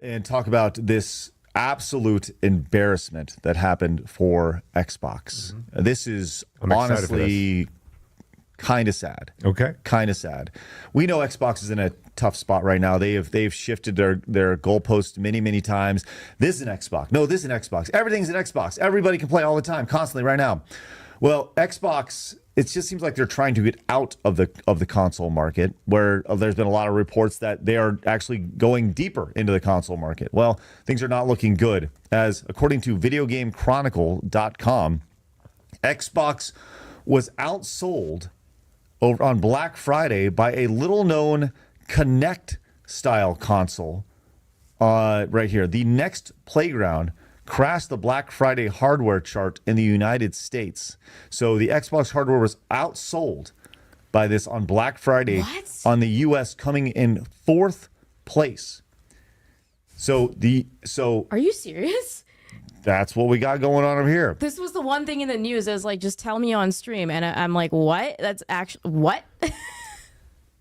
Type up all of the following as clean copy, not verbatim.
and talk about this absolute embarrassment that happened for Xbox. This is honestly kind of sad. Okay. Kind of sad. We know Xbox is in a tough spot right now. They've shifted their goalposts many times. This is an Xbox. No, this is an Xbox. Everything's an Xbox. Everybody can play all the time, constantly right now. Well, Xbox, it just seems like they're trying to get out of the console market, where there's been a lot of reports that they are actually going deeper into the console market. Well, things are not looking good, as according to videogamechronicle.com, Xbox was outsold over on Black Friday by a little-known Kinect style console. Right here, the Nex Playground crashed the Black Friday hardware chart in the United States. So the Xbox hardware was outsold by this on Black Friday on the US, coming in 4th place. So Are you serious? That's what we got going on over here. This was the one thing in the news. I was like, just tell me on stream. And I'm like, what? That's actually, what?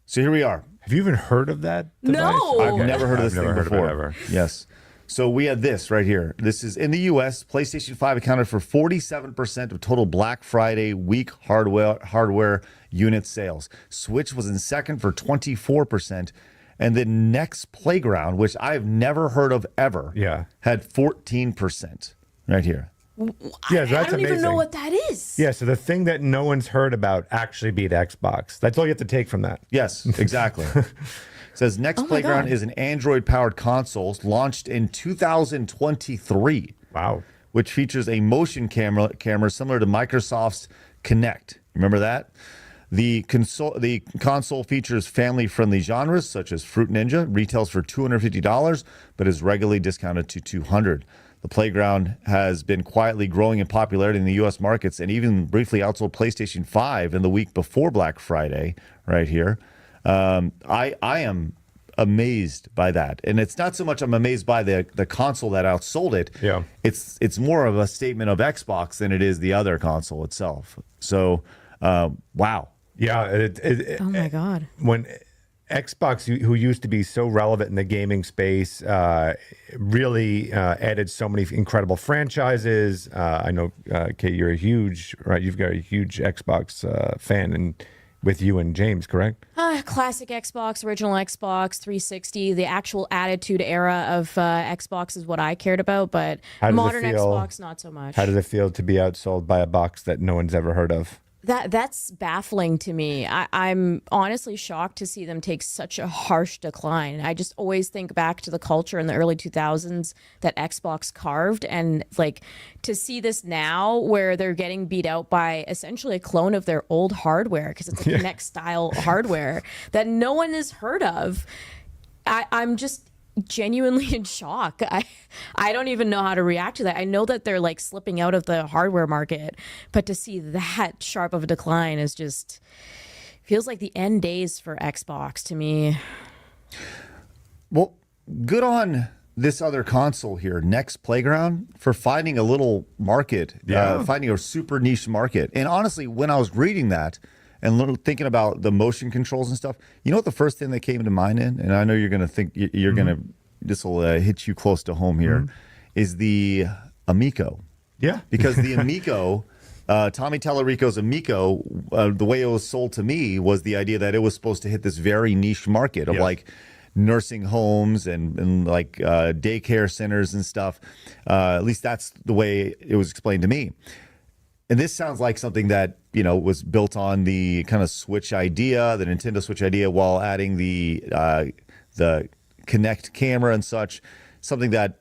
So here we are. Have you even heard of that device? No. I've never heard of this thing before. Ever. Yes. So we had this right here. This is in the U.S. PlayStation 5 accounted for 47% of total Black Friday week hardware unit sales. Switch was in second for 24%. And then Nex Playground, which I've never heard of ever, had 14% right here. Yeah, that's I don't amazing. even know what that is. Yeah, so the thing that no one's heard about actually beat Xbox. That's all you have to take from that. Yes, exactly. Says Nex Playground is an Android-powered console launched in 2023. Wow. Which features a motion camera similar to Microsoft's Kinect. Remember that? The console features family-friendly genres such as Fruit Ninja, retails for $250, but is regularly discounted to $200. The Playground has been quietly growing in popularity in the U.S. markets and even briefly outsold PlayStation 5 in the week before Black Friday, right here. I am amazed by that. And it's not so much I'm amazed by the console that outsold it. Yeah. It's more of a statement of Xbox than it is the other console itself. So, wow. Yeah. Oh, my God. When Xbox, who used to be so relevant in the gaming space, really added so many incredible franchises. I know, Kate, you're a huge, right? You've got a huge Xbox fan, and with you and James, correct? Classic Xbox, original Xbox, 360. The actual Attitude Era of Xbox is what I cared about, but modern Xbox, not so much. How does it feel to be outsold by a box that no one's ever heard of? That's baffling to me. I'm honestly shocked to see them take such a harsh decline. I just always think back to the culture in the early 2000s that Xbox carved, and like to see this now where they're getting beat out by essentially a clone of their old hardware, because it's a Kinect style hardware that no one has heard of. I'm just genuinely in shock. I don't even know how to react to that. I know that they're like slipping out of the hardware market, but to see that sharp of a decline is just feels like the end days for Xbox to me. Well, good on this other console here, Nex Playground, for finding a little market, finding a super niche market. And honestly, when I was reading that and thinking about the motion controls and stuff, you know what the first thing that came to mind and I know you're going to think you're going to, this will hit you close to home here, is the Amico. Yeah. Because the Amico, Tommy Tallarico's Amico, the way it was sold to me was the idea that it was supposed to hit this very niche market of like nursing homes and like daycare centers and stuff. At least that's the way it was explained to me. And this sounds like something that, you know, was built on the kind of Switch idea, the Nintendo Switch idea, while adding the Kinect camera and such. Something that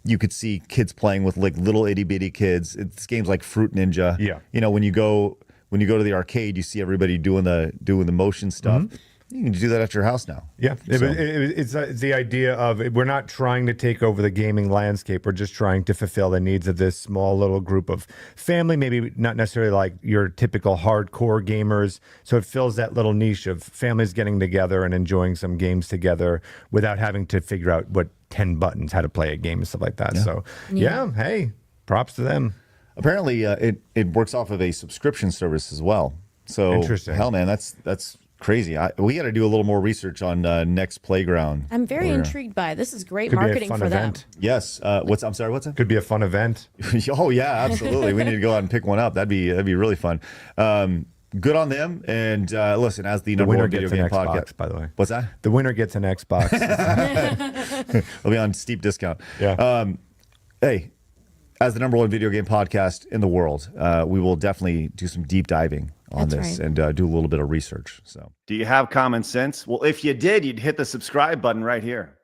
you could see kids playing with, like little itty bitty kids. It's games like Fruit Ninja. Yeah. You know, when you go to the arcade, you see everybody doing the motion stuff. You can do that at your house now. Yeah, So- it's the idea of we're not trying to take over the gaming landscape. We're just trying to fulfill the needs of this small little group of family, maybe not necessarily like your typical hardcore gamers. So it fills that little niche of families getting together and enjoying some games together without having to figure out what 10 buttons, how to play a game and stuff like that. So yeah, hey, props to them. Apparently, it works off of a subscription service as well. So Interesting. hell, man, that's crazy. We got to do a little more research on Nex Playground. I'm very intrigued by it. This is great Could be a marketing fun for event. them. Yes. I'm sorry. What's that? Could be a fun event. Oh yeah, absolutely. We need to go out and pick one up. That'd be really fun. Good on them. And listen, as the number winner one video gets an game Xbox, podcast, by the way. What's that? The winner gets an Xbox. It'll be on steep discount. Yeah. Hey, as the number one video game podcast in the world, we will definitely do some deep diving on That's this right. and do a little bit of research. So, Do you have common sense? Well, if you did, you'd hit the subscribe button right here.